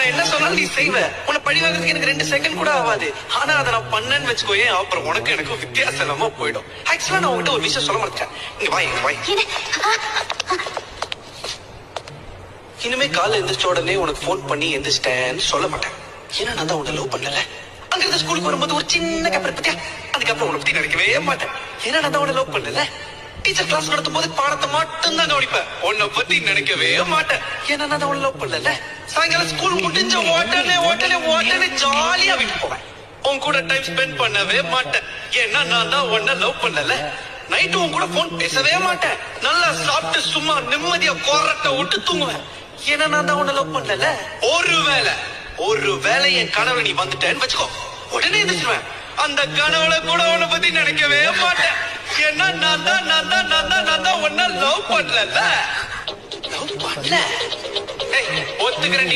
நான் என்ன சொன்னாலும் நீ செய்வ. உன்னை பழி வாங்குறதுக்கு எனக்கு 2 செகண்ட் கூட ஆகாது. ஆனா அதை நான் பண்ணேன்னு வச்சுக்கோயே, அப்புறம் உனக்கு எனக்கும் வித்தியாசம் இல்லாம போயிடும். ஆக்சுவலா நான் உங்ககிட்ட ஒரு விஷயம் சொல்ல மாட்டேன். இங்க வாய். இனிமே காலைல எந்திரிச்ச உடனே உனக்கு போன் பண்ணி எந்திரிச்சிட்டேன்னு சொல்ல மாட்டேன். ஏன்னா நான் தான் உன்னை லவ் பண்ணல. அங்க இருந்து ஸ்கூலுக்கு வரும்போது ஒரு சின்ன கப்பல் பத்தியா, அதுக்கப்புறம் உன்னை பத்தி நினைக்கவே மாட்டேன். ஏன்னா நான் தான் உன்னை லவ் பண்ணல. டீச்சர் கிளாஸ் நடத்தும் போது பாடத்தை மட்டும் தான் கவனிப்பேன். உன்னை பத்தி நினைக்கவே மாட்டேன். ஏன்னா நான் தான் உன்னை லவ் பண்ணல. சாயங்காலம் ஸ்கூல் முடிஞ்ச உடனே ஜாலியா வீட்டுக்கு போவேன். உன் கூட டைம் ஸ்பெண்ட் பண்ணவே மாட்டேன். ஏன்னா நான் தான் உன்னை லவ் பண்ணல. நைட்டு உன் கூட போன் பேசவே மாட்டேன். நல்லா சாப்பிட்டு சும்மா நிம்மதியா கோரட்டை விட்டு தூங்குவேன். ஏன்னா நான் தான் உன்னை லவ் பண்ணல. ஒருவேளை என் கனவுல நீ வந்துட்டேன்னு வச்சுக்கோ, உடனே எந்திரிச்சிருவேன். அந்த கனவுல கூட உன்னை பத்தி நினைக்கவே மாட்டேன். ஏன்னா நான் தான் உன்னை லவ் பண்ணல. ஒத்துக்கிறேன்.